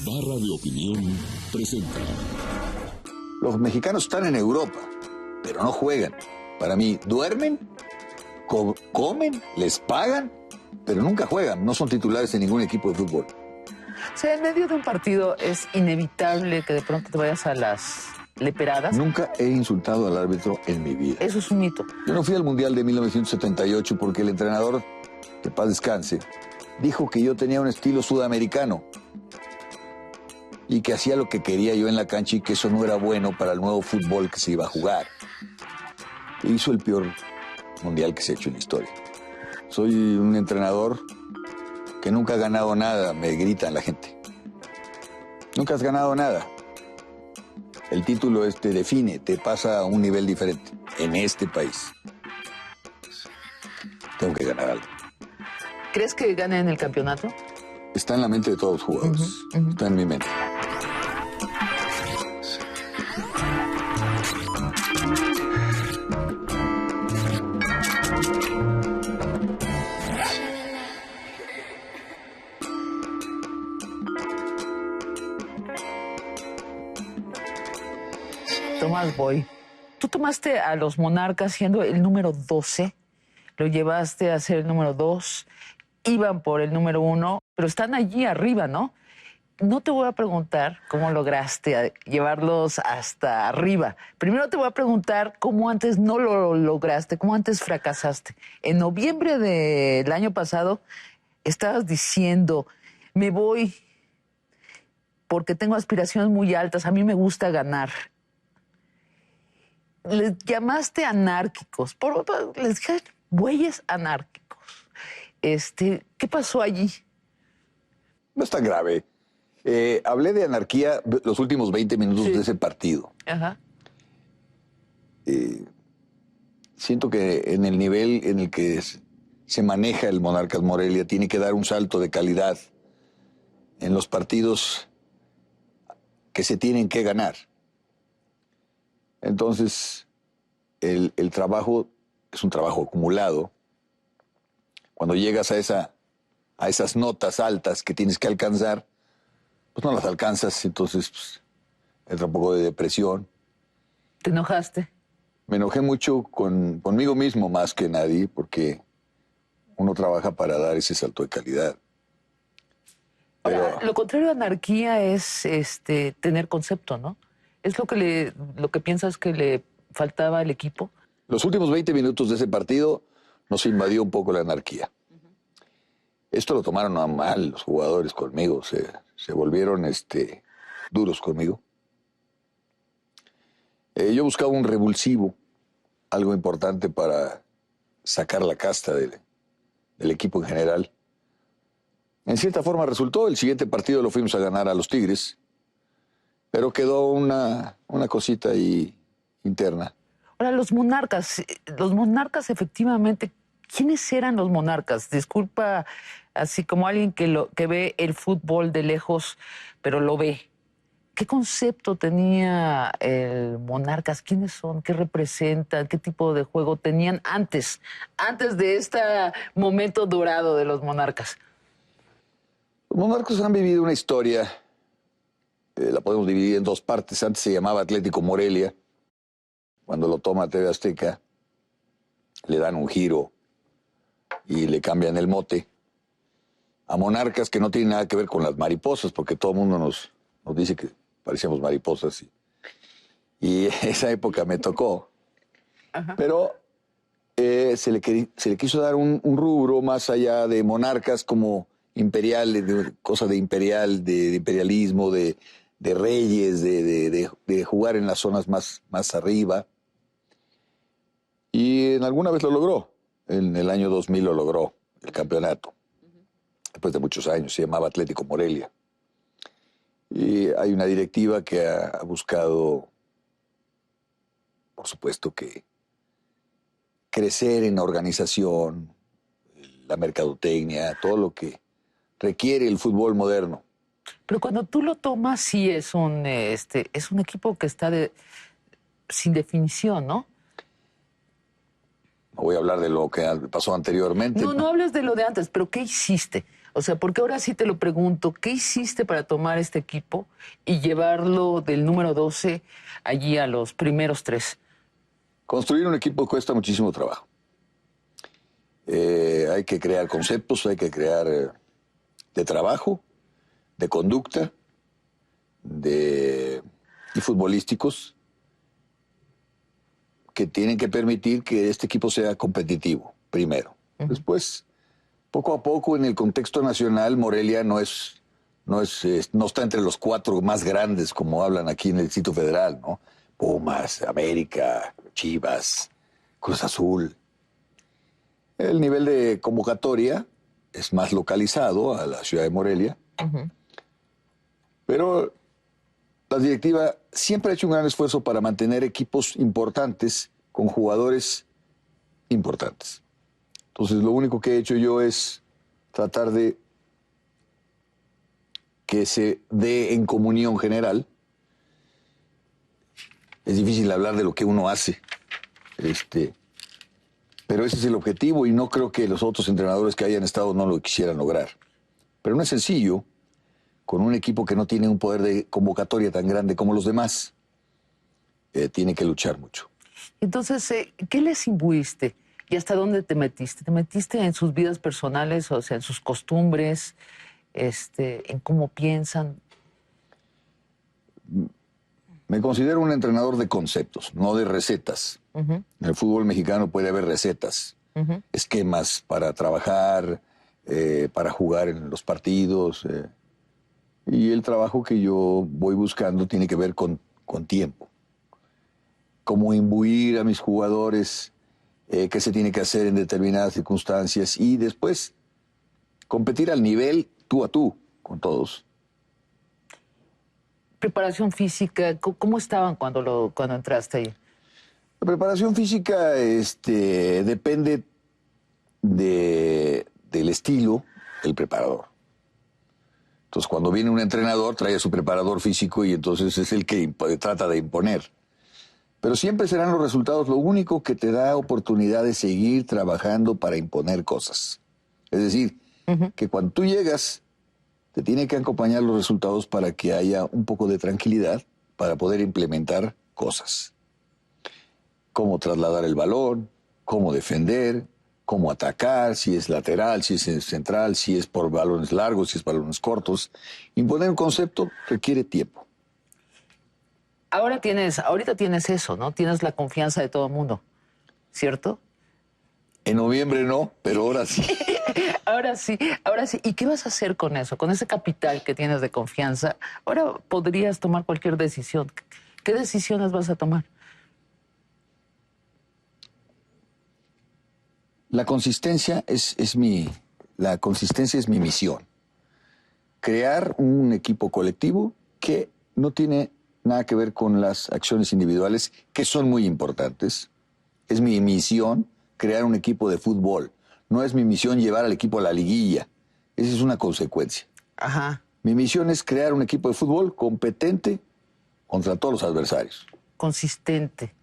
Barra de Opinión presenta. Los mexicanos están en Europa, pero no juegan. Para mí, duermen, comen, les pagan, pero nunca juegan. No son titulares en ningún equipo de fútbol. O sea, en medio de un partido es inevitable que de pronto te vayas a las leperadas. Nunca he insultado al árbitro en mi vida. Eso es un mito. Yo no fui al Mundial de 1978 porque el entrenador, que paz descanse, dijo que yo tenía un estilo sudamericano y que hacía lo que quería yo en la cancha y que eso no era bueno para el nuevo fútbol que se iba a jugar. E hizo el peor mundial que se ha hecho en la historia. Soy un entrenador que nunca ha ganado nada, me gritan la gente. Nunca has ganado nada. El título te define, te pasa a un nivel diferente en este país. Tengo que ganar algo. ¿Crees que ganen el campeonato? Está en la mente de todos los jugadores. Está en mi mente. Tomás Boy, tú tomaste a los Monarcas siendo el número 12, lo llevaste a ser el número 2, iban por el número 1, pero están allí arriba, ¿no? No te voy a preguntar cómo lograste llevarlos hasta arriba. Primero te voy a preguntar cómo antes no lo lograste, cómo antes fracasaste. En noviembre del año pasado estabas diciendo, me voy porque tengo aspiraciones muy altas, a mí me gusta ganar. Les llamaste anárquicos, les dije bueyes anárquicos. ¿Qué pasó allí? No es tan grave. Hablé de anarquía los últimos 20 minutos de ese partido. Ajá. Siento que en el nivel en el que se maneja el Monarcas Morelia tiene que dar un salto de calidad en los partidos que se tienen que ganar. Entonces, el trabajo es un trabajo acumulado. Cuando llegas a esas notas altas que tienes que alcanzar, pues no las alcanzas, entonces pues, entra un poco de depresión. ¿Te enojaste? Me enojé mucho conmigo mismo más que nadie, porque uno trabaja para dar ese salto de calidad. Pero ahora, lo contrario de anarquía es tener concepto, ¿no? ¿Es lo que piensas que le faltaba al equipo? los últimos 20 minutos de ese partido nos invadió un poco la anarquía. Esto lo tomaron a mal los jugadores conmigo, se volvieron duros conmigo. Yo buscaba un revulsivo, algo importante para sacar la casta del equipo en general. En cierta forma resultó, el siguiente partido lo fuimos a ganar a los Tigres, pero quedó una cosita ahí interna. Ahora, los Monarcas efectivamente, ¿quiénes eran los Monarcas? Disculpa, así como alguien que ve el fútbol de lejos, pero lo ve. ¿Qué concepto tenía el Monarcas? ¿Quiénes son? ¿Qué representan? ¿Qué tipo de juego tenían antes de este momento dorado de los Monarcas? Los Monarcas han vivido una historia, la podemos dividir en dos partes. Antes se llamaba Atlético Morelia. Cuando lo toma TV Azteca, le dan un giro y le cambian el mote a Monarcas, que no tiene nada que ver con las mariposas, porque todo el mundo nos dice que parecíamos mariposas. Y esa época me tocó. Ajá. Pero se le quiso dar un rubro más allá de Monarcas, como imperial, de cosa de imperial, de imperialismo, de reyes, de jugar en las zonas más arriba. Y en alguna vez lo logró. En el año 2000 lo logró, el campeonato. Después de muchos años, se llamaba Atlético Morelia. Y hay una directiva que ha buscado, por supuesto, que crecer en la organización, la mercadotecnia, todo lo que requiere el fútbol moderno. Pero cuando tú lo tomas, sí es un equipo que está sin definición, ¿no? No voy a hablar de lo que pasó anteriormente. No hables de lo de antes, pero ¿qué hiciste? O sea, porque ahora sí te lo pregunto, ¿qué hiciste para tomar este equipo y llevarlo del número 12 allí a los primeros 3? Construir un equipo cuesta muchísimo trabajo. Hay que crear conceptos, hay que crear de trabajo, de conducta, y futbolísticos que tienen que permitir que este equipo sea competitivo, primero. Después, poco a poco, en el contexto nacional, Morelia no está entre los 4 más grandes, como hablan aquí en el Distrito Federal, ¿no? Pumas, América, Chivas, Cruz Azul. El nivel de convocatoria es más localizado a la ciudad de Morelia, pero la directiva siempre ha hecho un gran esfuerzo para mantener equipos importantes con jugadores importantes. Entonces, lo único que he hecho yo es tratar de que se dé en comunión general. Es difícil hablar de lo que uno hace, pero ese es el objetivo y no creo que los otros entrenadores que hayan estado no lo quisieran lograr. Pero no es sencillo con un equipo que no tiene un poder de convocatoria tan grande como los demás. Tiene que luchar mucho. Entonces, ¿qué les imbuiste? ¿Y hasta dónde te metiste? ¿Te metiste en sus vidas personales, o sea, en sus costumbres, en cómo piensan? Me considero un entrenador de conceptos, no de recetas. En el fútbol mexicano puede haber recetas, esquemas para trabajar, para jugar en los partidos. Y el trabajo que yo voy buscando tiene que ver con tiempo. Cómo imbuir a mis jugadores, qué se tiene que hacer en determinadas circunstancias y después competir al nivel tú a tú con todos. Preparación física, ¿cómo estaban cuando entraste ahí? La preparación física depende del estilo del preparador. Entonces, cuando viene un entrenador, trae a su preparador físico y entonces es el que trata de imponer. Pero siempre serán los resultados lo único que te da oportunidad de seguir trabajando para imponer cosas. Es decir, que cuando tú llegas, te tiene que acompañar los resultados para que haya un poco de tranquilidad para poder implementar cosas. Cómo trasladar el balón, cómo defender, cómo atacar, si es lateral, si es central, si es por balones largos, si es balones cortos. Imponer un concepto requiere tiempo. Ahorita tienes eso, ¿no? Tienes la confianza de todo el mundo, ¿cierto? En noviembre no, pero ahora sí. Ahora sí, ahora sí. ¿Y qué vas a hacer con eso? Con ese capital que tienes de confianza, ahora podrías tomar cualquier decisión. ¿Qué decisiones vas a tomar? La consistencia es mi misión. Crear un equipo colectivo que no tiene nada que ver con las acciones individuales, que son muy importantes. Es mi misión crear un equipo de fútbol. No es mi misión llevar al equipo a la liguilla. Esa es una consecuencia. Ajá. Mi misión es crear un equipo de fútbol competente contra todos los adversarios. Consistente.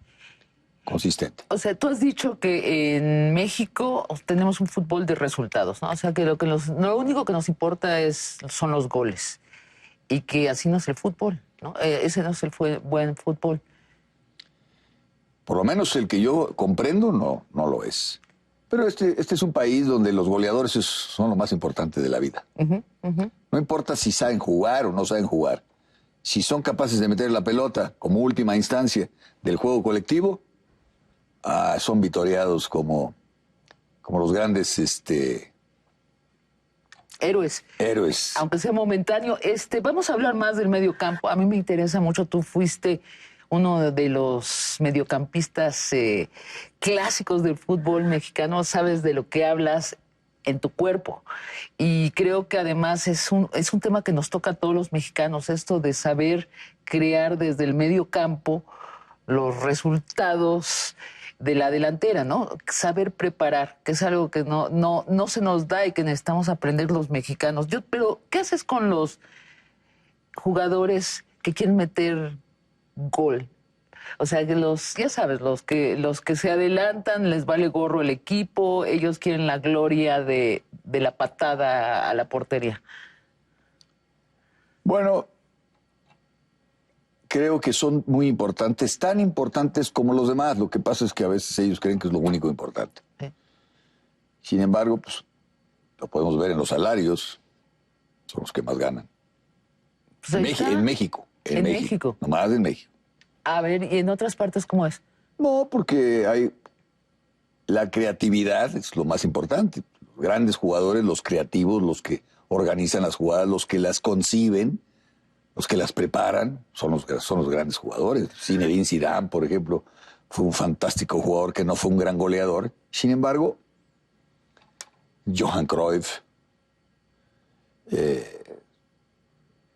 Consistente. O sea, tú has dicho que en México tenemos un fútbol de resultados, ¿no? O sea, que lo único que nos importa son los goles. Y que así no es el fútbol, ¿no? Ese no es el buen fútbol. Por lo menos el que yo comprendo no lo es. Pero este es un país donde los goleadores son lo más importante de la vida. No importa si saben jugar o no saben jugar. Si son capaces de meter la pelota como última instancia del juego colectivo, son vitoreados como los grandes héroes. Héroes. Aunque sea momentáneo. Vamos a hablar más del medio campo. A mí me interesa mucho. Tú fuiste uno de los mediocampistas clásicos del fútbol mexicano. Sabes de lo que hablas en tu cuerpo. Y creo que además es un tema que nos toca a todos los mexicanos, esto de saber crear desde el medio campo los resultados de la delantera, ¿no? Saber preparar, que es algo que no se nos da y que necesitamos aprender los mexicanos. Pero, ¿qué haces con los jugadores que quieren meter gol? O sea, que ya sabes, los que se adelantan les vale gorro el equipo, ellos quieren la gloria de la patada a la portería. Bueno, creo que son muy importantes, tan importantes como los demás. Lo que pasa es que a veces ellos creen que es lo único importante. Sí. Sin embargo, pues lo podemos ver en los salarios, son los que más ganan. Pues ahí está. En México. En México. Nomás en México. A ver, ¿y en otras partes cómo es? No, porque hay la creatividad es lo más importante. Los grandes jugadores, los creativos, los que organizan las jugadas, los que las conciben, los que las preparan, son los grandes jugadores. Zinedine Zidane, por ejemplo, fue un fantástico jugador que no fue un gran goleador. Sin embargo, Johan Cruyff,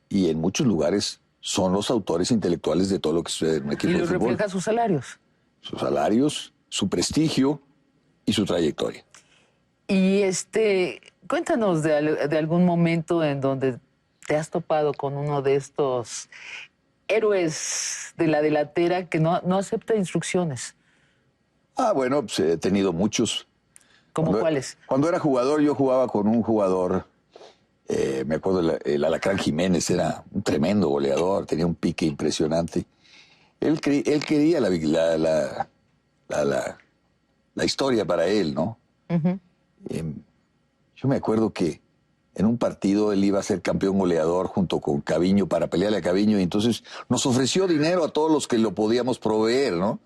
y en muchos lugares son los autores intelectuales de todo lo que sucede en un equipo Y de lo fútbol. refleja sus salarios. Sus salarios, su prestigio y su trayectoria. Y cuéntanos de algún momento en donde te has topado con uno de estos héroes de la delantera que no acepta instrucciones. Ah, bueno, pues he tenido muchos. ¿Cómo cuáles? Cuando era jugador, yo jugaba con un jugador, me acuerdo, el Alacrán Jiménez, era un tremendo goleador, tenía un pique impresionante. Él quería la historia para él, ¿no? Uh-huh. Yo me acuerdo que en un partido él iba a ser campeón goleador junto con Caviño para pelearle a Caviño y entonces nos ofreció dinero a todos los que lo podíamos proveer, ¿no?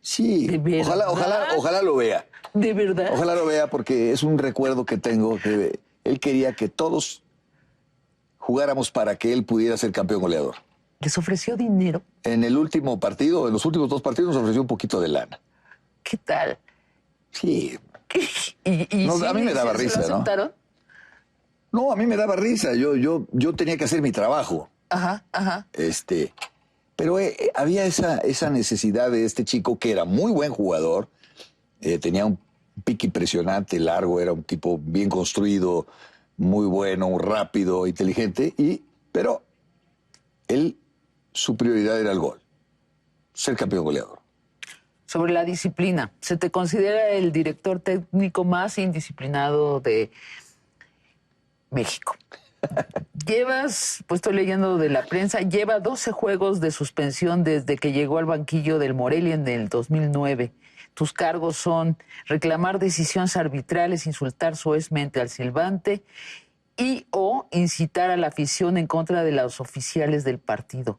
Sí, ojalá lo vea. ¿De verdad? Ojalá lo vea porque es un recuerdo que tengo que él quería que todos jugáramos para que él pudiera ser campeón goleador. ¿Les ofreció dinero? En el último partido, en los últimos 2 partidos nos ofreció un poquito de lana. ¿Qué tal? Sí. ¿Y a mí me daba risa, ¿se lo aceptaron? No, a mí me daba risa. Yo tenía que hacer mi trabajo. Ajá, ajá. Pero había esa necesidad de este chico que era muy buen jugador, tenía un pique impresionante, largo, era un tipo bien construido, muy bueno, rápido, inteligente, pero su prioridad era el gol, ser campeón goleador. Sobre la disciplina, ¿se te considera el director técnico más indisciplinado de México? Estoy leyendo de la prensa, lleva 12 juegos de suspensión desde que llegó al banquillo del Morelia en el 2009. Tus cargos son reclamar decisiones arbitrales, insultar soezmente al silbante o incitar a la afición en contra de los oficiales del partido.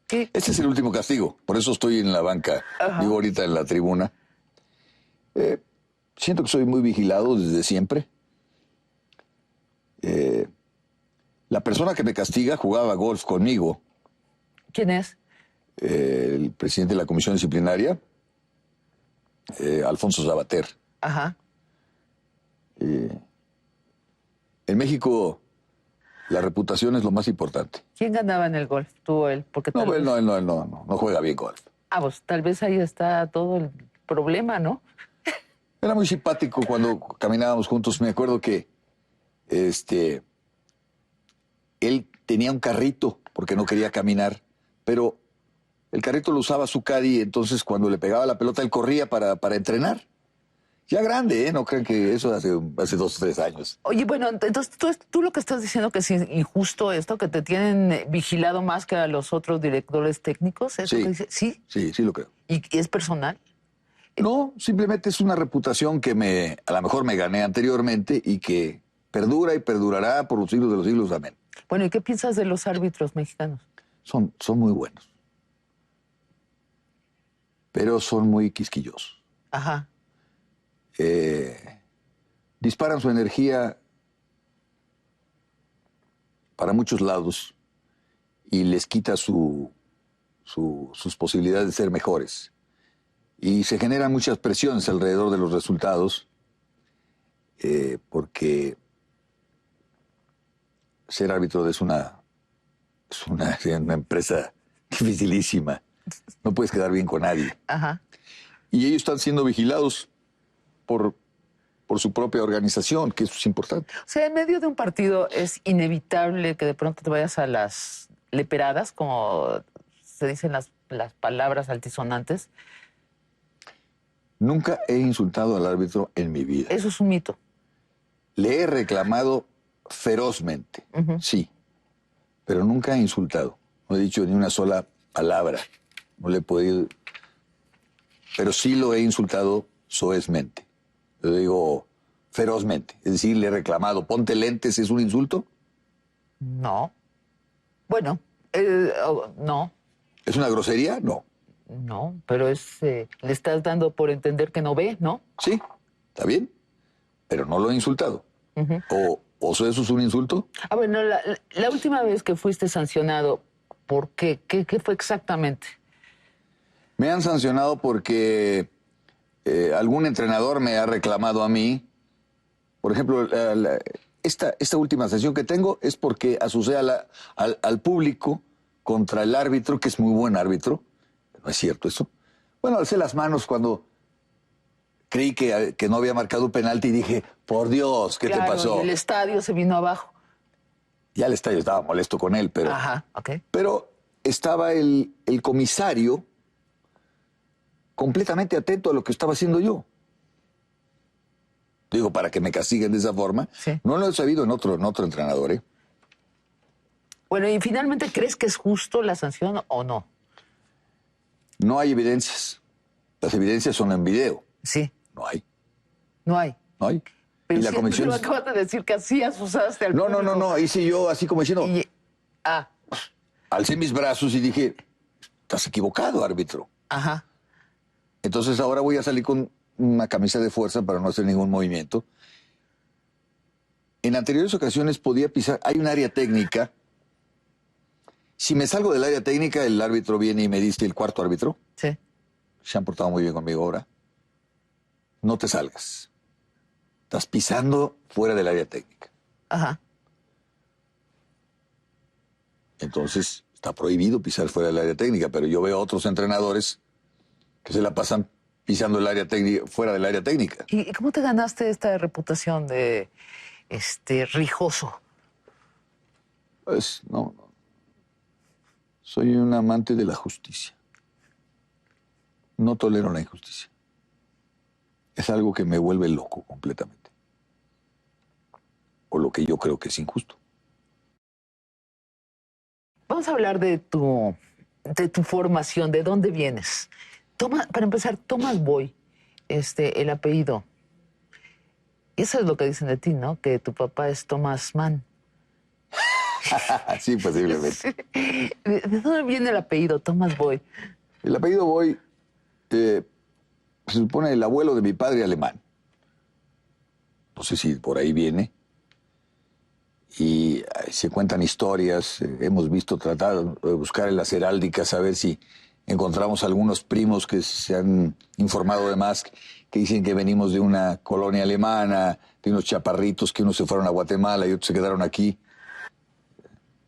¿Qué? Este es el último castigo, por eso estoy en la banca, digo ahorita en la tribuna. Siento que soy muy vigilado desde siempre. La persona que me castiga jugaba golf conmigo. ¿Quién es? El presidente de la comisión disciplinaria, Alfonso Sabater. Ajá. En México la reputación es lo más importante. ¿Quién ganaba en el golf? ¿Tú o él? Porque No, él no juega bien golf. Pues tal vez ahí está todo el problema, ¿no? Era muy simpático cuando caminábamos juntos. Me acuerdo que él tenía un carrito porque no quería caminar, pero el carrito lo usaba su caddy, entonces cuando le pegaba la pelota él corría para entrenar. Ya grande, ¿eh? No crean que eso hace 2 o 3 años. Oye, bueno, entonces tú lo que estás diciendo que es injusto esto, que te tienen vigilado más que a los otros directores técnicos, ¿es Sí. lo que dice? ¿Sí? Sí lo creo. ¿Y es personal? No, simplemente es una reputación que a lo mejor me gané anteriormente y que perdura y perdurará por los siglos de los siglos. Amén. Bueno, ¿y qué piensas de los árbitros mexicanos? Son muy buenos. Pero son muy quisquillosos. Ajá. Disparan su energía para muchos lados y les quita sus posibilidades de ser mejores. Y se generan muchas presiones alrededor de los resultados porque ser árbitro es una empresa dificilísima. No puedes quedar bien con nadie. Ajá. Y ellos están siendo vigilados por su propia organización, que eso es importante. O sea, en medio de un partido es inevitable que de pronto te vayas a las leperadas, como se dicen las palabras altisonantes. Nunca he insultado al árbitro en mi vida. Eso es un mito. Le he reclamado ferozmente, sí, pero nunca he insultado. No he dicho ni una sola palabra. No le he podido... Pero sí lo he insultado soezmente. Lo digo ferozmente. Es decir, le he reclamado, ponte lentes, ¿es un insulto? No. Bueno, no. ¿Es una grosería? No. No, pero le estás dando por entender que no ve, ¿no? Sí, está bien, pero no lo he insultado. ¿O eso es un insulto? Ah, bueno, la última vez que fuiste sancionado, ¿por qué? ¿Qué fue exactamente? Me han sancionado porque algún entrenador me ha reclamado a mí. Por ejemplo, esta última sanción que tengo es porque asocié al público contra el árbitro, que es muy buen árbitro. No es cierto eso. Bueno, alcé las manos cuando creí que no había marcado un penalti y dije, por Dios, ¿qué te pasó? Y el estadio se vino abajo. Ya el estadio estaba molesto con él, pero... Ajá, ok. Pero estaba el comisario completamente atento a lo que estaba haciendo yo. Digo, para que me castiguen de esa forma. Sí. No lo he sabido en otro entrenador, ¿eh? Bueno, y finalmente, ¿crees que es justo la sanción o no? No hay evidencias. Las evidencias son en video. Sí. No hay. No hay. No hay. Pero y la comisión... Pero acabas de decir que así asusaste al público. No. Hice yo así como diciendo... Alcé mis brazos y dije, estás equivocado, árbitro. Ajá. Entonces ahora voy a salir con una camisa de fuerza para no hacer ningún movimiento. En anteriores ocasiones podía pisar... Hay un área técnica. Si me salgo del área técnica, el árbitro viene y me dice, el cuarto árbitro. Sí. Se han portado muy bien conmigo ahora. No te salgas. Estás pisando fuera del área técnica. Ajá. Entonces, está prohibido pisar fuera del área técnica, pero yo veo a otros entrenadores que se la pasan pisando el área técnica, fuera del área técnica. ¿Y cómo te ganaste esta reputación de rijoso? Pues, no. Soy un amante de la justicia. No tolero la injusticia. Es algo que me vuelve loco completamente. O lo que yo creo que es injusto. Vamos a hablar de tu formación, de dónde vienes. Para empezar, Tomás Boy, el apellido. Y eso es lo que dicen de ti, ¿no? Que tu papá es Tomás Mann. Sí, posiblemente. ¿De dónde viene el apellido, Tomás Boy? El apellido Boy, se supone el abuelo de mi padre alemán. No sé si por ahí viene. Y se cuentan historias, hemos visto tratar de buscar en las heráldicas a ver si encontramos algunos primos que se han informado de más, que dicen que venimos de una colonia alemana, de unos chaparritos que unos se fueron a Guatemala y otros se quedaron aquí.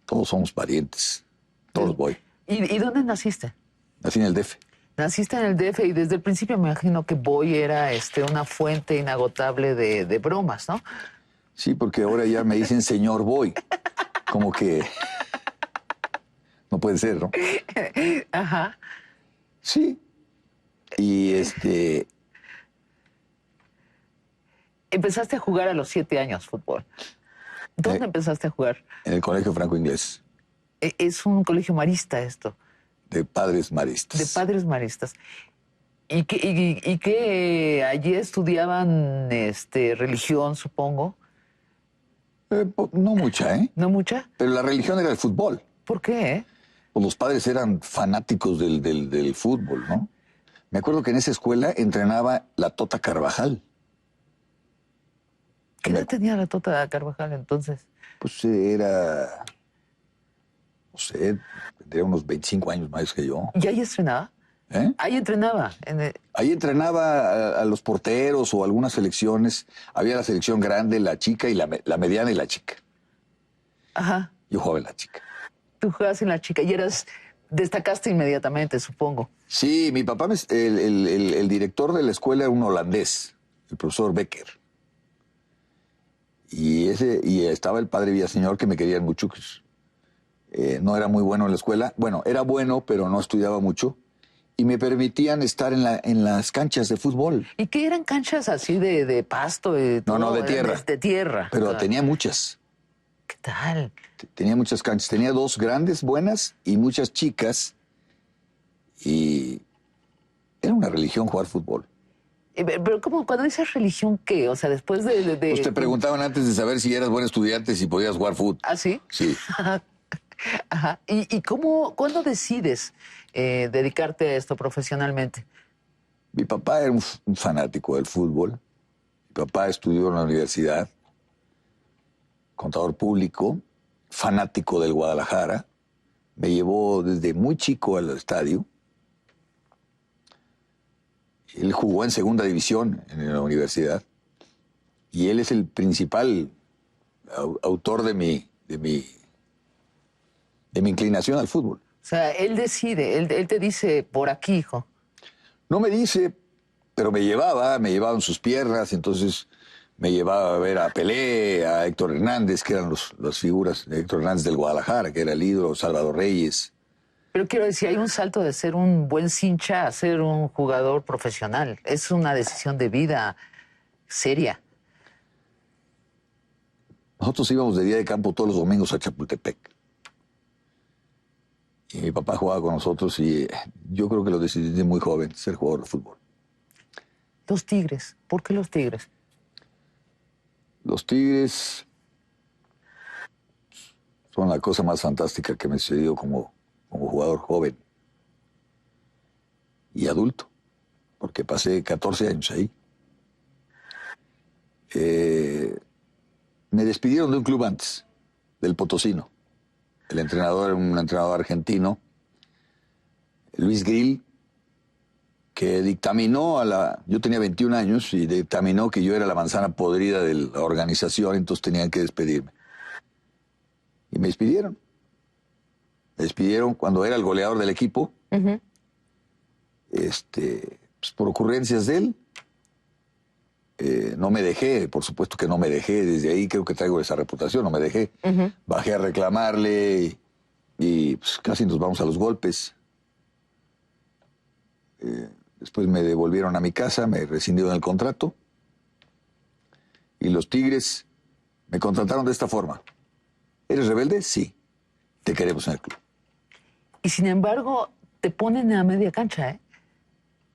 Todos somos parientes, todos Boy. ¿Y dónde naciste? Nací en el DF. Naciste en el DF y desde el principio me imagino que Boy era una fuente inagotable de bromas, ¿no? Sí, porque ahora ya me dicen señor Boy. Como que no puede ser, ¿no? Ajá. Sí. Y Empezaste a jugar a los 7 años fútbol. ¿Dónde empezaste a jugar? En el Colegio Franco Inglés. Es un colegio marista esto. De padres maristas. De padres maristas. ¿Y que allí estudiaban religión, supongo? No mucha, ¿eh? ¿No mucha? Pero la religión era el fútbol. ¿Por qué? Pues los padres eran fanáticos del fútbol, ¿no? Me acuerdo que en esa escuela entrenaba la Tota Carvajal. ¿Qué edad tenía la Tota Carvajal entonces? Pues era, no sé, tendría unos 25 años más que yo. ¿Y ahí entrenaba? ¿Eh? Ahí entrenaba. Ahí entrenaba a los porteros o algunas selecciones. Había la selección grande, la chica y la mediana y la chica. Ajá. Yo jugaba en la chica. Tú jugabas en la chica y destacaste inmediatamente, supongo. Sí, mi papá, el director de la escuela era un holandés, el profesor Becker. Y estaba el padre Villaseñor, que me querían mucho. No era muy bueno en la escuela. Bueno, era bueno, pero no estudiaba mucho. Y me permitían estar en las canchas de fútbol. ¿Y qué eran canchas así de pasto? No, de Eran tierra. De tierra. Pero Claro. tenía muchas. ¿Qué tal? Tenía muchas canchas. Tenía 2 grandes, buenas, y muchas chicas. Y era una religión jugar fútbol. Pero ¿cómo? Cuando dices religión, ¿qué? O sea, después de... Pues te preguntaban antes de saber si eras buen estudiante, si podías jugar fútbol. ¿Ah, sí? Sí. Ajá. ¿Y cuándo decides dedicarte a esto profesionalmente? Mi papá era un fanático del fútbol. Mi papá estudió en la universidad, contador público, fanático del Guadalajara. Me llevó desde muy chico al estadio. Él jugó en segunda división en la universidad. Y él es el principal autor de mi inclinación al fútbol. O sea, él decide, él te dice, por aquí, hijo. No me dice, pero me llevaba en sus piernas, entonces me llevaba a ver a Pelé, a Héctor Hernández, que eran las figuras de Héctor Hernández del Guadalajara, que era el ídolo, Salvador Reyes. Pero quiero decir, hay un salto de ser un buen cincha a ser un jugador profesional. Es una decisión de vida seria. Nosotros íbamos de día de campo todos los domingos a Chapultepec. Y mi papá jugaba con nosotros y yo creo que lo decidí de muy joven, ser jugador de fútbol. Los Tigres. ¿Por qué los Tigres? Los Tigres son la cosa más fantástica que me sucedió como jugador joven y adulto, porque pasé 14 años ahí. Me despidieron de un club antes, del Potosino. El entrenador era un entrenador argentino, Luis Grill, que dictaminó yo tenía 21 años y dictaminó que yo era la manzana podrida de la organización, entonces tenían que despedirme. Y me despidieron. Me despidieron cuando era el goleador del equipo. Uh-huh. Pues por ocurrencias de él. No me dejé, por supuesto que no me dejé. Desde ahí creo que traigo esa reputación, no me dejé. Uh-huh. Bajé a reclamarle y pues casi nos vamos a los golpes. Después me devolvieron a mi casa, me rescindieron el contrato. Y los Tigres me contrataron de esta forma. ¿Eres rebelde? Sí. Te queremos en el club. Y sin embargo, te ponen a media cancha, ¿eh?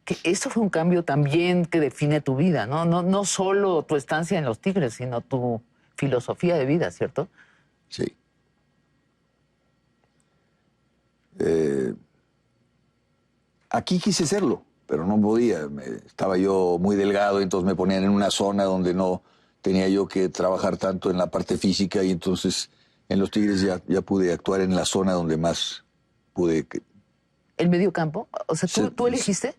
Que esto fue un cambio también que define tu vida, ¿no? No solo tu estancia en los Tigres, sino tu filosofía de vida, ¿cierto? Sí. Aquí quise serlo, pero no podía. Estaba yo muy delgado, entonces me ponían en una zona donde no tenía yo que trabajar tanto en la parte física y entonces en los Tigres ya pude actuar en la zona donde más pude. ¿El medio campo? O sea, Sí, ¿tú elegiste?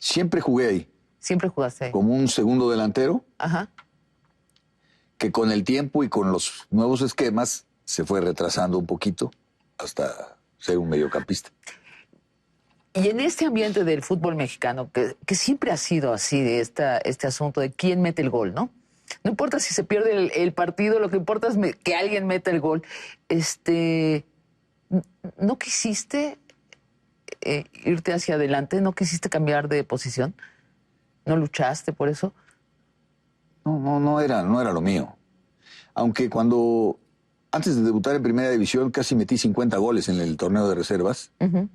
Siempre jugué ahí, Siempre jugaste ahí. como un segundo delantero, Ajá. que con el tiempo y con los nuevos esquemas se fue retrasando un poquito hasta ser un mediocampista. Y en este ambiente del fútbol mexicano, que siempre ha sido así, de este asunto de quién mete el gol, ¿no? No importa si se pierde el partido, lo que importa es que alguien meta el gol. ¿No quisiste irte hacia adelante? ¿No quisiste cambiar de posición? ¿No luchaste por eso? No era lo mío. Aunque antes de debutar en Primera División, casi metí 50 goles en el torneo de reservas. Uh-huh.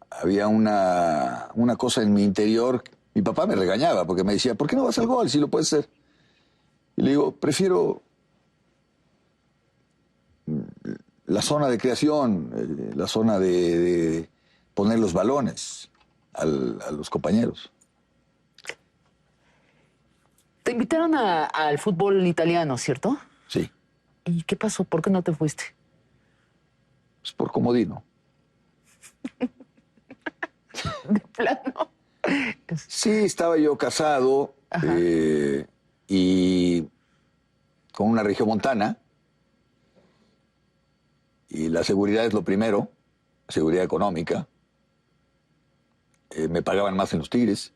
Había una cosa en mi interior. Mi papá me regañaba porque me decía, ¿por qué no vas al gol si lo puedes hacer? Y le digo, prefiero la zona de creación, la zona de poner los balones a los compañeros. Te invitaron al fútbol italiano, ¿cierto? Sí, ¿Y qué pasó? ¿Por qué no te fuiste? pues por comodino. De plano. Sí, estaba yo casado y con una regiomontana. Y la seguridad es lo primero, seguridad económica. Me pagaban más en los Tigres.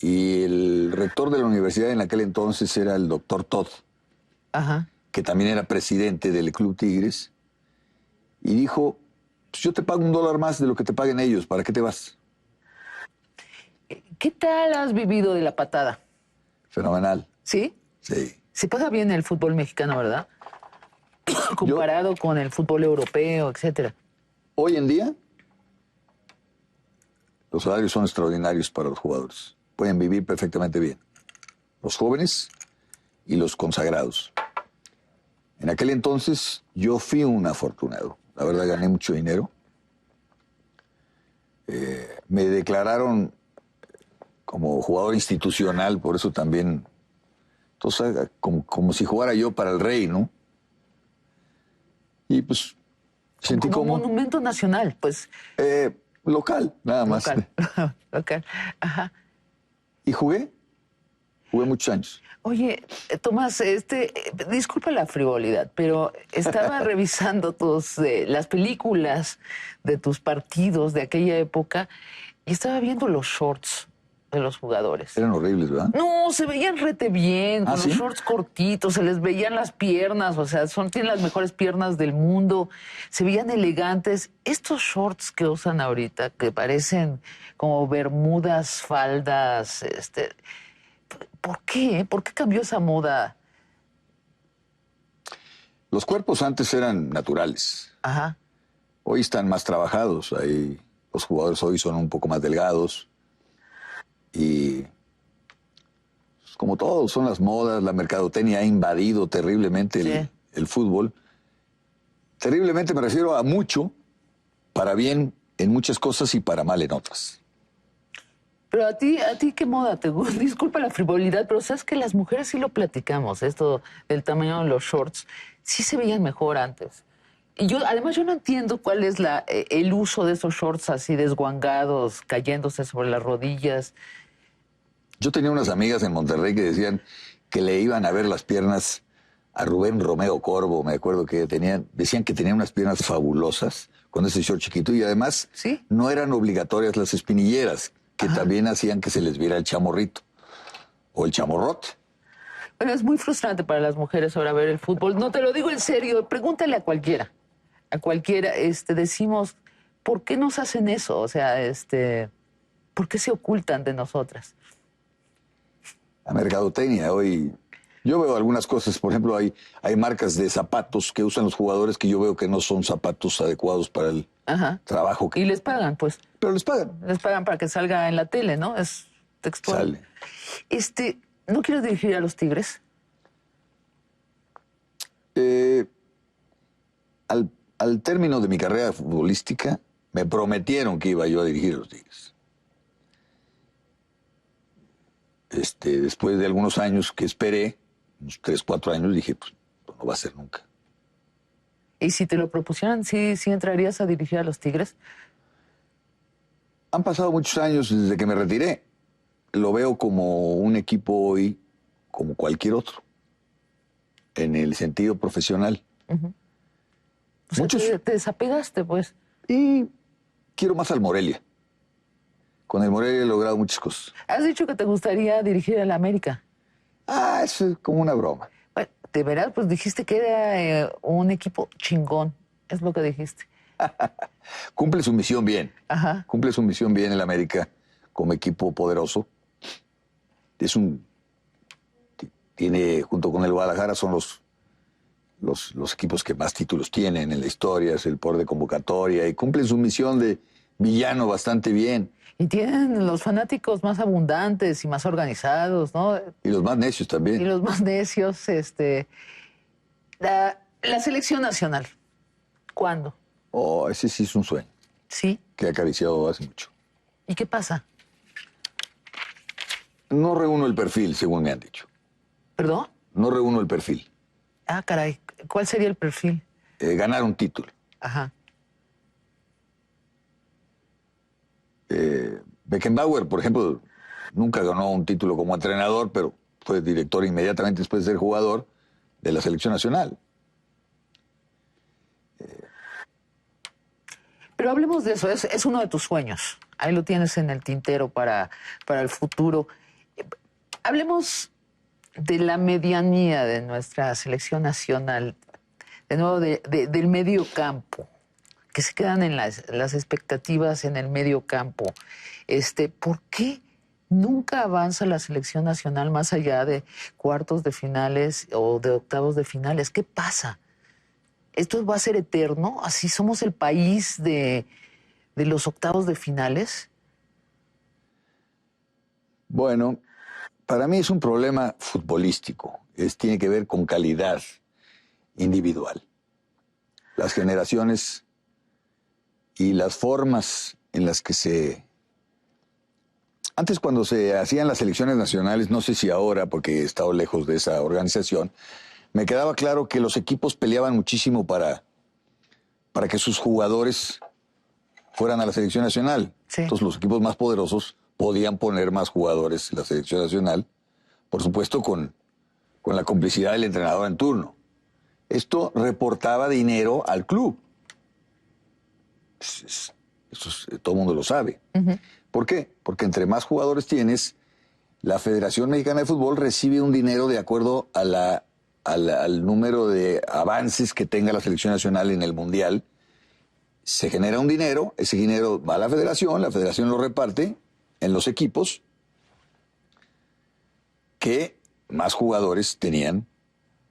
Y el rector de la universidad en aquel entonces era el doctor Todd, Ajá. que también era presidente del Club Tigres, y dijo, pues yo te pago $1 más de lo que te paguen ellos, ¿para qué te vas? ¿Qué tal has vivido de la patada? Fenomenal, ¿Sí? sí. Se paga bien el fútbol mexicano, ¿verdad? Comparado con el fútbol europeo, etcétera. Hoy en día, los salarios son extraordinarios para los jugadores. Pueden vivir perfectamente bien. Los jóvenes y los consagrados. En aquel entonces yo fui un afortunado. La verdad gané mucho dinero. Me declararon como jugador institucional, por eso también, entonces, como si jugara yo para el rey, ¿no? Y pues sentí Como como monumento nacional, pues. local, nada más. Local. Local. Ajá. Y jugué muchos años. Oye, Tomás, disculpa la frivolidad, pero estaba revisando las películas de tus partidos de aquella época y estaba viendo los shorts de los jugadores. Eran horribles, ¿verdad? No, se veían rete bien, con ¿sí? los shorts cortitos, se les veían las piernas, o sea, tienen las mejores piernas del mundo, se veían elegantes. Estos shorts que usan ahorita, que parecen como bermudas, faldas, ¿por qué? ¿Por qué cambió esa moda? Los cuerpos antes eran naturales. Ajá. Hoy están más trabajados. Los jugadores hoy son un poco más delgados. Y pues, como todo, son las modas, la mercadotecnia ha invadido terriblemente el fútbol. Terriblemente me refiero a mucho, para bien en muchas cosas y para mal en otras. Pero a ti ¿qué moda te gusta? Disculpa la frivolidad, pero sabes que las mujeres sí lo platicamos, esto del tamaño de los shorts, sí se veían mejor antes. Y además yo no entiendo cuál es el uso de esos shorts así desguangados, cayéndose sobre las rodillas. Yo tenía unas amigas en Monterrey que decían que le iban a ver las piernas a Rubén Romeo Corvo. Me acuerdo que decían que tenía unas piernas fabulosas con ese short chiquito y además ¿Sí? no eran obligatorias las espinilleras, que también hacían que se les viera el chamorrito o el chamorrote. Bueno, es muy frustrante para las mujeres ahora ver el fútbol. No te lo digo en serio, pregúntale a cualquiera. A cualquiera, decimos, ¿por qué nos hacen eso? O sea, ¿por qué se ocultan de nosotras? La mercadotecnia hoy. Yo veo algunas cosas, por ejemplo, hay marcas de zapatos que usan los jugadores que yo veo que no son zapatos adecuados para el trabajo. Y les pagan, pues. Pero les pagan. Les pagan para que salga en la tele, ¿no? Es textual. Sale. ¿No quieres dirigir a los Tigres? Al término de mi carrera futbolística, me prometieron que iba yo a dirigir a los Tigres. Después de algunos años que esperé, unos 3, 4 años, dije, pues no va a ser nunca. ¿Y si te lo propusieran, sí entrarías a dirigir a los Tigres? Han pasado muchos años desde que me retiré. Lo veo como un equipo hoy, como cualquier otro, en el sentido profesional. O sea, Muchos. te desapegaste, pues. Y quiero más al Morelia. Con el Morelia he logrado muchas cosas. Has dicho que te gustaría dirigir a la América. Eso es como una broma. Bueno, de veras, pues dijiste que era un equipo chingón. Es lo que dijiste. Cumple su misión bien. Ajá. Cumple su misión bien el América como equipo poderoso. Tiene, junto con el Guadalajara, son los equipos que más títulos tienen en la historia, es el poder de convocatoria y cumplen su misión de villano bastante bien. Y tienen los fanáticos más abundantes y más organizados, ¿no? Y los más necios también. Y los más necios, la selección nacional. ¿Cuándo? Oh, ese sí es un sueño. Sí. Que he acariciado hace mucho. ¿Y qué pasa? No reúno el perfil, según me han dicho. ¿Perdón? No reúno el perfil. Ah, caray. ¿Cuál sería el perfil? Ganar un título. Ajá. Beckenbauer, por ejemplo, nunca ganó un título como entrenador, pero fue director inmediatamente después de ser jugador de la selección nacional. Pero hablemos de eso, es uno de tus sueños. Ahí lo tienes en el tintero para el futuro. Hablemos de la medianía de nuestra selección nacional, de nuevo del medio campo, que se quedan en las expectativas en el medio campo. ¿Por qué nunca avanza la selección nacional más allá de cuartos de finales o de octavos de finales? ¿Qué pasa? ¿Esto va a ser eterno? ¿Así somos el país de los octavos de finales? Bueno, para mí es un problema futbolístico. Tiene que ver con calidad individual. Las generaciones y las formas en las que Antes, cuando se hacían las selecciones nacionales, no sé si ahora, porque he estado lejos de esa organización, me quedaba claro que los equipos peleaban muchísimo para que sus jugadores fueran a la selección nacional. Sí. Entonces, los equipos más poderosos podían poner más jugadores en la selección nacional, por supuesto con la complicidad del entrenador en turno. Esto reportaba dinero al club. Todo el mundo lo sabe. Uh-huh. ¿Por qué? Porque entre más jugadores tienes, la Federación Mexicana de Fútbol recibe un dinero de acuerdo al número de avances que tenga la selección nacional en el Mundial. Se genera un dinero, ese dinero va a la Federación lo reparte en los equipos que más jugadores tenían.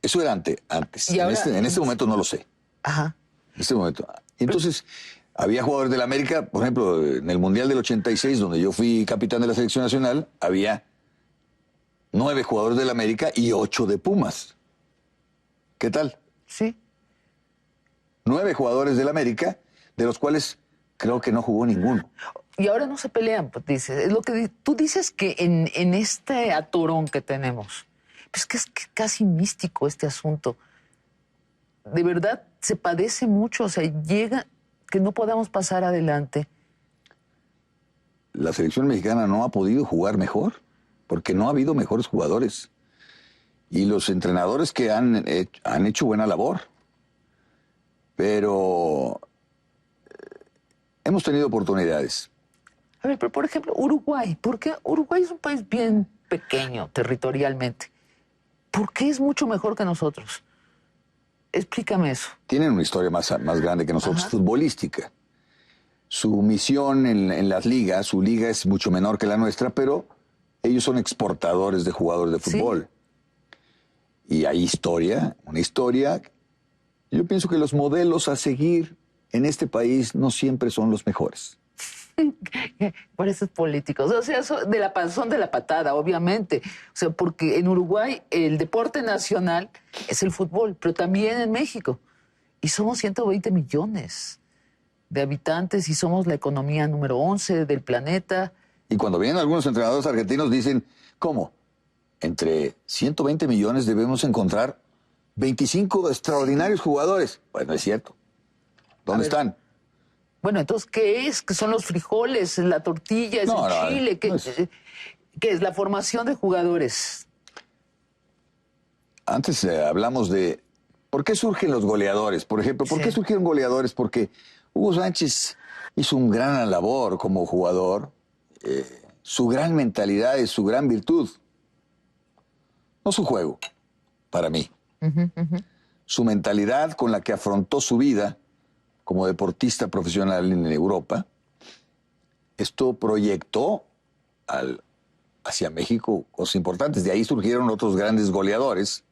Eso era antes. ¿Y ahora? En este momento no lo sé. Ajá. En este momento. Entonces, había jugadores del América, por ejemplo, en el Mundial del 86, donde yo fui capitán de la selección nacional, había 9 jugadores del América y 8 de Pumas. ¿Qué tal? Sí. 9 jugadores del América, de los cuales creo que no jugó ninguno. Y ahora no se pelean, pues dices. Es lo que tú dices, que en este atorón que tenemos, pues que es casi místico este asunto. De verdad se padece mucho, o sea, llega que no podamos pasar adelante. La selección mexicana no ha podido jugar mejor, porque no ha habido mejores jugadores. Y los entrenadores que han hecho buena labor. Pero hemos tenido oportunidades. A ver, pero por ejemplo, Uruguay. ¿Por qué? Uruguay es un país bien pequeño territorialmente. ¿Por qué es mucho mejor que nosotros? Explícame eso. Tienen una historia más grande que nosotros, Ajá. futbolística. Su misión en las ligas, su liga es mucho menor que la nuestra, pero ellos son exportadores de jugadores de fútbol. ¿Sí? Y hay una historia. Yo pienso que los modelos a seguir en este país no siempre son los mejores. Pareces políticos. O sea, son de la patada, obviamente. O sea, porque en Uruguay el deporte nacional es el fútbol, pero también en México. Y somos 120 millones de habitantes y somos la economía número 11 del planeta. Y cuando vienen algunos entrenadores argentinos dicen, ¿cómo? Entre 120 millones debemos encontrar 25 extraordinarios jugadores. Pues no es cierto. ¿Dónde están? Bueno, entonces, ¿qué es? ¿Qué son los frijoles, la tortilla, es el chile? ¿Qué es la formación de jugadores? Antes hablamos de ¿por qué surgen los goleadores? Por ejemplo, ¿por qué surgieron goleadores? Porque Hugo Sánchez hizo un gran labor como jugador. Su gran mentalidad es su gran virtud. No su juego, para mí. Uh-huh, uh-huh. Su mentalidad con la que afrontó su vida como deportista profesional en Europa, esto proyectó hacia México cosas importantes. De ahí surgieron otros grandes goleadores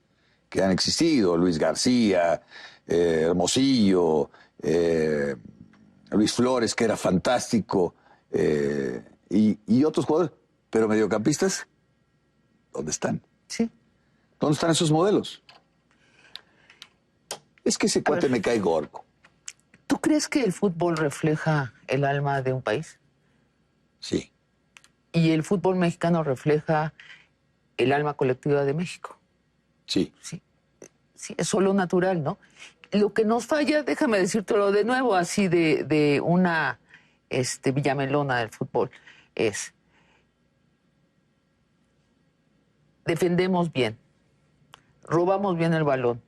que han existido, Luis García, Hermosillo, Luis Flores, que era fantástico, y otros jugadores. Pero mediocampistas, ¿dónde están? Sí. ¿Dónde están esos modelos? Es que ese cuate me cae gordo. ¿Tú crees que el fútbol refleja el alma de un país? Sí. ¿Y el fútbol mexicano refleja el alma colectiva de México? Sí. Sí, es solo natural, ¿no? Lo que nos falla, déjame decírtelo de nuevo, así de una villamelona del fútbol, es defendemos bien, robamos bien el balón.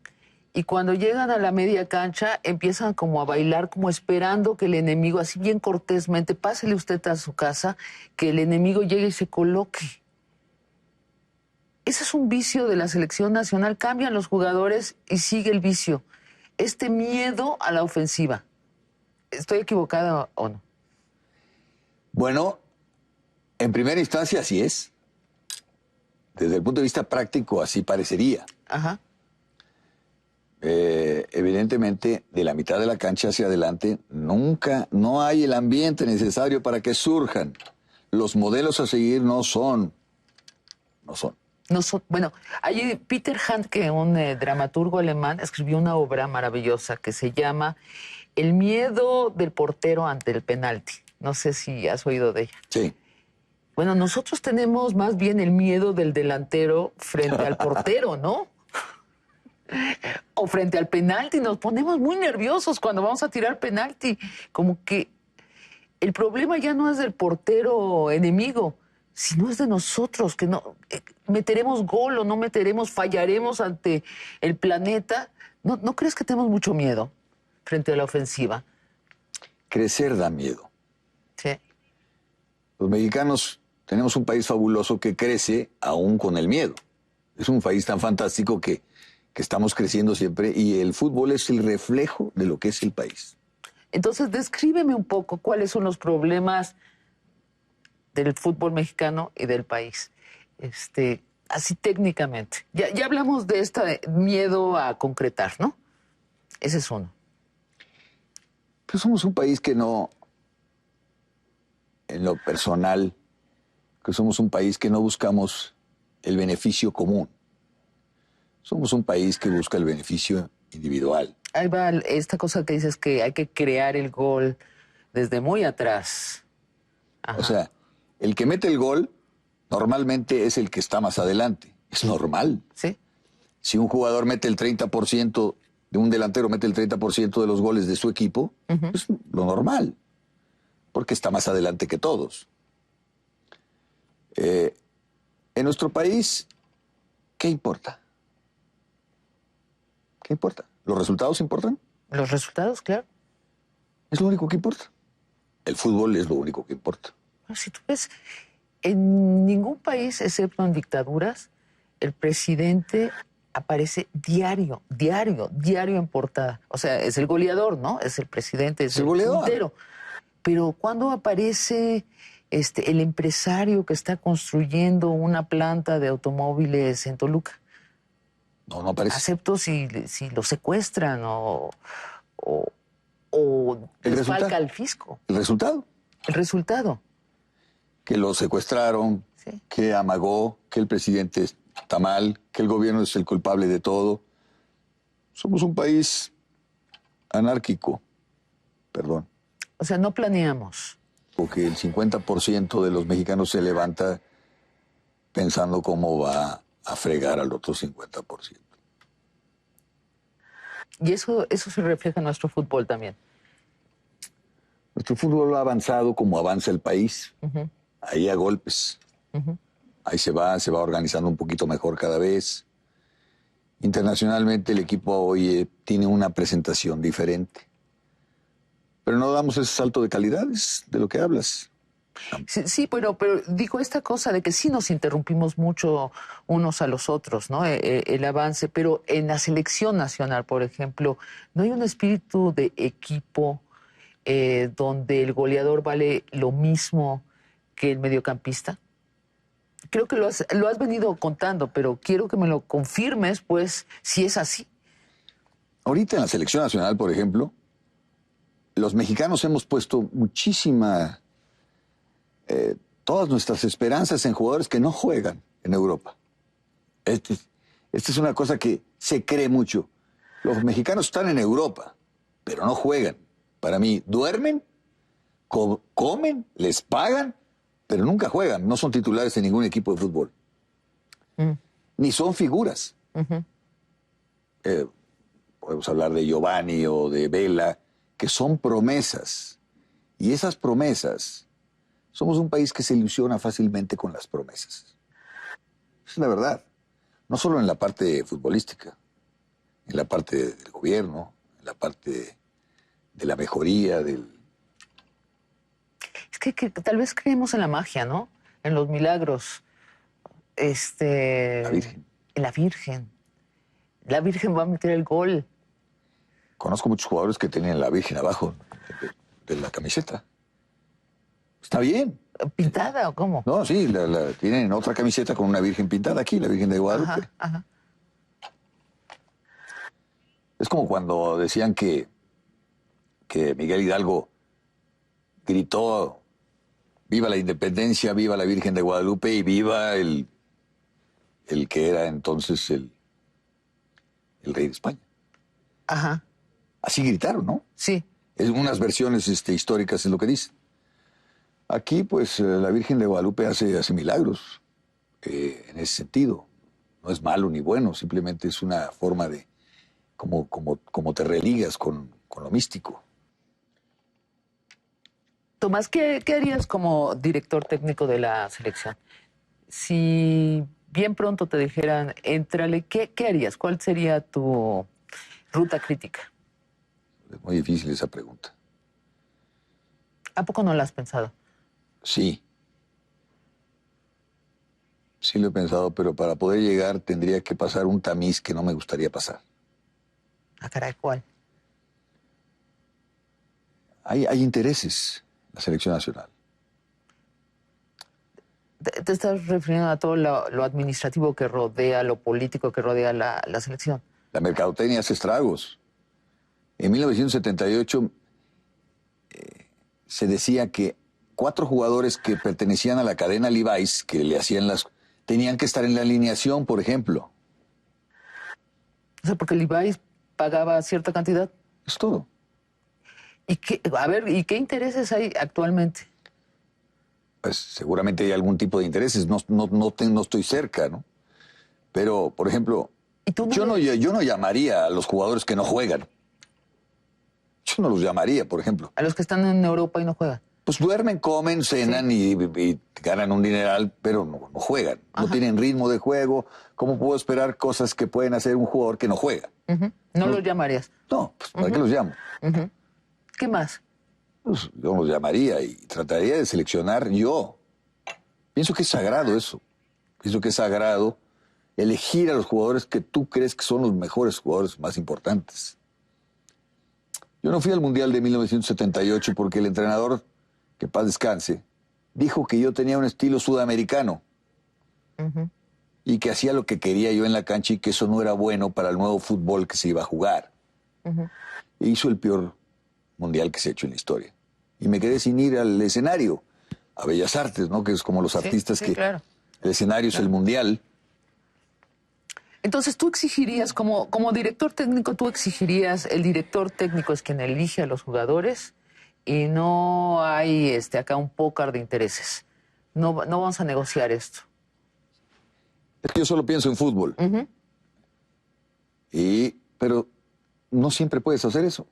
Y cuando llegan a la media cancha, empiezan como a bailar, como esperando que el enemigo, así bien cortésmente, pásele usted a su casa, que el enemigo llegue y se coloque. es un vicio de la selección nacional. Cambian los jugadores y sigue el vicio. Este miedo a la ofensiva. ¿Estoy equivocada o no? Bueno, en primera instancia así es. Desde el punto de vista práctico así parecería. Ajá. Evidentemente, de la mitad de la cancha hacia adelante, no hay el ambiente necesario para que surjan. Los modelos a seguir no son. Bueno, hay Peter Handke, un dramaturgo alemán, escribió una obra maravillosa que se llama El miedo del portero ante el penalti. No sé si has oído de ella. Sí. Bueno, nosotros tenemos más bien el miedo del delantero frente al portero, ¿no? O frente al penalti. Nos ponemos muy nerviosos cuando vamos a tirar penalti. Como que el problema ya no es del portero enemigo, sino es de nosotros, que no meteremos gol o no meteremos, fallaremos ante el planeta. ¿No crees que tenemos mucho miedo frente a la ofensiva? Crecer da miedo. Sí. Los mexicanos tenemos un país fabuloso que crece aún con el miedo. Es un país tan fantástico que estamos creciendo siempre y el fútbol es el reflejo de lo que es el país. Entonces, descríbeme un poco cuáles son los problemas del fútbol mexicano y del país. Así técnicamente. Ya hablamos de este miedo a concretar, ¿no? Ese es uno. Pero somos un país que no, en lo personal, que somos un país que no buscamos el beneficio común. Somos un país que busca el beneficio individual. Ahí va esta cosa que dices que hay que crear el gol desde muy atrás. Ajá. O sea, el que mete el gol normalmente es el que está más adelante. Es normal. Sí. Si un jugador mete el 30%, de un delantero mete el 30% de los goles de su equipo, es lo normal, porque está más adelante que todos. En nuestro país, ¿qué importa? ¿Qué importa? ¿Los resultados importan? Los resultados, claro. Es lo único que importa. El fútbol es lo único que importa. Si tú ves, en ningún país, excepto en dictaduras, el presidente aparece diario en portada. O sea, es el goleador, ¿no? Es el presidente, es el puntero. Pero ¿cuándo aparece el empresario que está construyendo una planta de automóviles en Toluca? No aparece. Excepto si lo secuestran o les falta al fisco. ¿El resultado? El resultado. Que lo secuestraron, sí, que amagó, que el presidente está mal, que el gobierno es el culpable de todo. Somos un país anárquico, perdón. O sea, no planeamos. Porque el 50% de los mexicanos se levanta pensando cómo va a fregar al otro 50%. Y eso se refleja en nuestro fútbol también. Nuestro fútbol ha avanzado como avanza el país. Ahí a golpes. Ahí se va organizando un poquito mejor cada vez. Internacionalmente el equipo hoy tiene una presentación diferente. Pero no damos ese salto de calidades de lo que hablas. Sí, pero digo esta cosa de que sí nos interrumpimos mucho unos a los otros, ¿no? El avance, pero en la selección nacional, por ejemplo, ¿no hay un espíritu de equipo donde el goleador vale lo mismo que el mediocampista? Creo que lo has venido contando, pero quiero que me lo confirmes, pues, si es así. Ahorita en la selección nacional, por ejemplo, los mexicanos hemos puesto todas nuestras esperanzas en jugadores que no juegan en Europa. Esta es una cosa que se cree mucho. Los mexicanos están en Europa, pero no juegan. Para mí, duermen, comen, les pagan, pero nunca juegan. No son titulares en ningún equipo de fútbol. Ni son figuras. Podemos hablar de Giovanni o de Vela, que son promesas. Y esas promesas... Somos un país que se ilusiona fácilmente con las promesas. Es la verdad. No solo en la parte futbolística, en la parte del gobierno, en la parte de la mejoría del... Es que tal vez creemos en la magia, ¿no? En los milagros. La Virgen. La Virgen. La Virgen va a meter el gol. Conozco muchos jugadores que tienen la Virgen abajo de la camiseta. Está bien. ¿Pintada o cómo? No, sí, tienen otra camiseta con una Virgen pintada aquí, la Virgen de Guadalupe. Ajá. Es como cuando decían que Miguel Hidalgo gritó viva la independencia, viva la Virgen de Guadalupe y viva el que era entonces el rey de España. Ajá. Así gritaron, ¿no? Sí. En unas versiones históricas es lo que dicen. Aquí, pues, la Virgen de Guadalupe hace milagros en ese sentido. No es malo ni bueno, simplemente es una forma de como te religas con lo místico. Tomás, ¿qué harías como director técnico de la selección? Si bien pronto te dijeran, éntrale, ¿qué harías? ¿Cuál sería tu ruta crítica? Es muy difícil esa pregunta. ¿A poco no la has pensado? Sí. Sí lo he pensado, pero para poder llegar tendría que pasar un tamiz que no me gustaría pasar. Ah, caray, ¿cuál? Hay intereses en la selección nacional. ¿Te estás refiriendo a todo lo administrativo que rodea, lo político que rodea la selección? La mercadotecnia hace estragos. En 1978 se decía que 4 jugadores que pertenecían a la cadena Levi's, que le hacían tenían que estar en la alineación, por ejemplo. O sea, porque Levi's pagaba cierta cantidad. Es todo. ¿Y qué intereses hay actualmente? Pues seguramente hay algún tipo de intereses. No estoy cerca, ¿no? Pero, por ejemplo, ¿Y tú yo no llamaría a los jugadores que no juegan. Yo no los llamaría, por ejemplo. A los que están en Europa y no juegan. Pues duermen, comen, cenan y ganan un dineral, pero no juegan. Ajá. No tienen ritmo de juego. ¿Cómo puedo esperar cosas que pueden hacer un jugador que no juega? No los llamarías. No, pues ¿para qué los llamo? ¿Qué más? Pues yo los llamaría y trataría de seleccionar yo. Pienso que es sagrado eso. Pienso que es sagrado elegir a los jugadores que tú crees que son los mejores jugadores más importantes. Yo no fui al Mundial de 1978 porque el entrenador, que paz descanse, dijo que yo tenía un estilo sudamericano y que hacía lo que quería yo en la cancha y que eso no era bueno para el nuevo fútbol que se iba a jugar. E hizo el peor mundial que se ha hecho en la historia. Y me quedé sin ir al escenario, a Bellas Artes, ¿no? Que es como los artistas que... Claro. El escenario es el mundial. Entonces tú exigirías, como director técnico, el director técnico es quien elige a los jugadores y no hay acá un pócar de intereses. No vamos a negociar esto. Es que yo solo pienso en fútbol. Pero no siempre puedes hacer eso.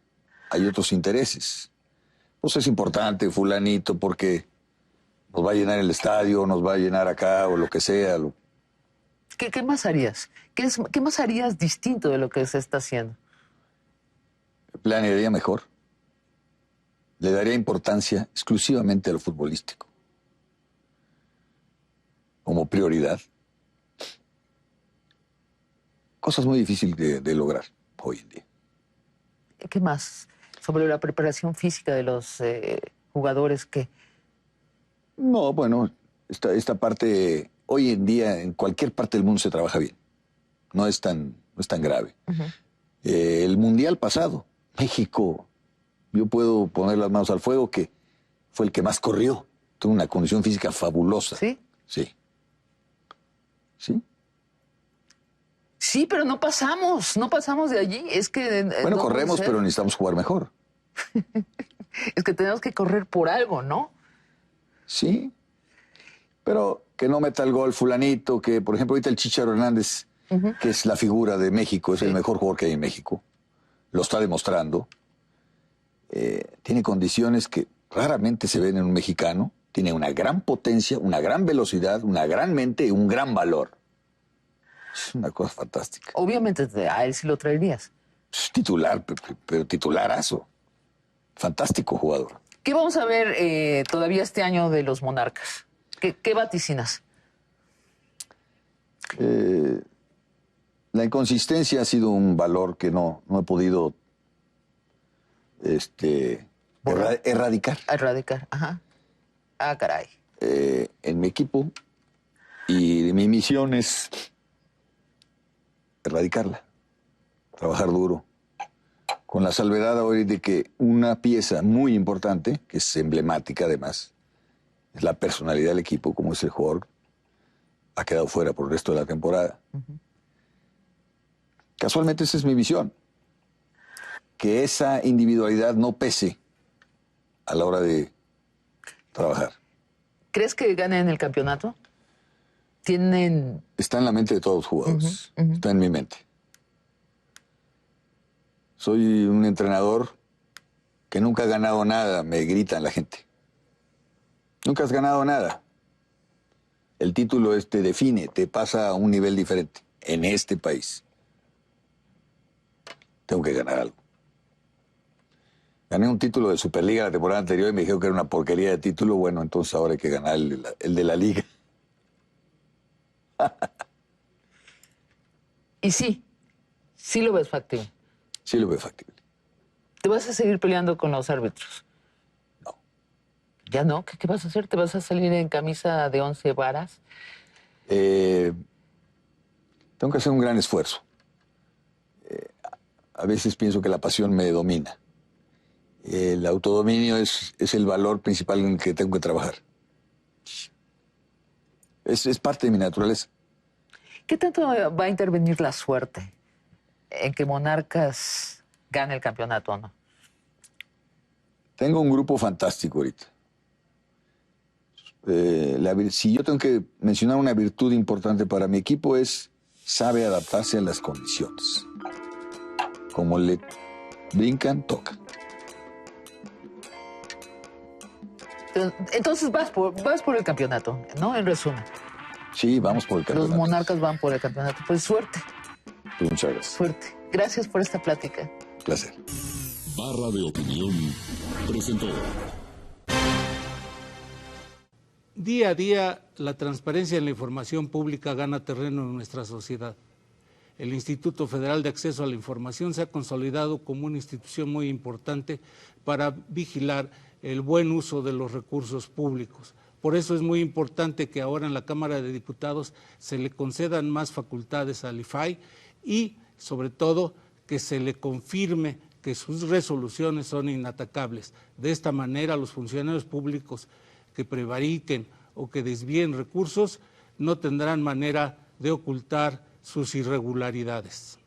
Hay otros intereses. Pues es importante fulanito porque nos va a llenar el estadio, nos va a llenar acá o lo que sea. ¿Qué más harías? ¿Qué más harías distinto de lo que se está haciendo? Planearía mejor. Le daría importancia exclusivamente a lo futbolístico. Como prioridad. Cosas muy difíciles de lograr hoy en día. ¿Qué más? Sobre la preparación física de los jugadores que... No, bueno, esta parte, hoy en día en cualquier parte del mundo se trabaja bien. No es tan grave. El Mundial pasado, México, yo puedo poner las manos al fuego que fue el que más corrió. Tuvo una condición física fabulosa. ¿Sí? Sí. ¿Sí? Sí, pero no pasamos de allí. Es que... Bueno, corremos, pero necesitamos jugar mejor. Es que tenemos que correr por algo, ¿no? Sí, pero que no meta el gol fulanito, que por ejemplo ahorita el Chícharo Hernández, que es la figura de México, es el mejor jugador que hay en México, lo está demostrando, tiene condiciones que raramente se ven en un mexicano, tiene una gran potencia, una gran velocidad, una gran mente y un gran valor. Es una cosa fantástica. Obviamente a él sí lo traerías. Es titular, pero titularazo. Fantástico jugador. ¿Qué vamos a ver todavía este año de los Monarcas? ¿Qué vaticinas? La inconsistencia ha sido un valor que no he podido erradicar Erradicar, ajá. Ah, caray. en mi equipo, y mi misión es erradicarla, trabajar duro, con la salvedad hoy de que una pieza muy importante, que es emblemática además, es la personalidad del equipo, como es el jugador, ha quedado fuera por el resto de la temporada. Casualmente esa es mi visión, que esa individualidad no pese a la hora de trabajar. ¿Crees que ganen el campeonato? Tienen... Está en la mente de todos los jugadores, está en mi mente. Soy un entrenador que nunca ha ganado nada, me gritan la gente. Nunca has ganado nada. El título te define, te pasa a un nivel diferente en este país. Tengo que ganar algo. Gané un título de Superliga la temporada anterior y me dijeron que era una porquería de título. Bueno, entonces ahora hay que ganar el de la Liga. Y sí lo ves factible. Sí lo veo factible. ¿Te vas a seguir peleando con los árbitros? No. ¿Ya no? ¿Qué vas a hacer? ¿Te vas a salir en camisa de 11 varas? Tengo que hacer un gran esfuerzo. A veces pienso que la pasión me domina. El autodominio es el valor principal en el que tengo que trabajar. Es parte de mi naturaleza. ¿Qué tanto va a intervenir la suerte en que Monarcas gane el campeonato o no? Tengo un grupo fantástico ahorita. Si yo tengo que mencionar una virtud importante para mi equipo es sabe adaptarse a las condiciones. Como le brincan, toca. Entonces vas por el campeonato, ¿no? En resumen. Sí, vamos por el campeonato. Los Monarcas van por el campeonato. Pues suerte. Pues muchas gracias. Suerte. Gracias por esta plática. Placer. Barra de Opinión presentó. Día a día, la transparencia en la información pública gana terreno en nuestra sociedad. El Instituto Federal de Acceso a la Información se ha consolidado como una institución muy importante para vigilar el buen uso de los recursos públicos. Por eso es muy importante que ahora en la Cámara de Diputados se le concedan más facultades al IFAI y, sobre todo, que se le confirme que sus resoluciones son inatacables. De esta manera, los funcionarios públicos que prevariquen o que desvíen recursos no tendrán manera de ocultar sus irregularidades.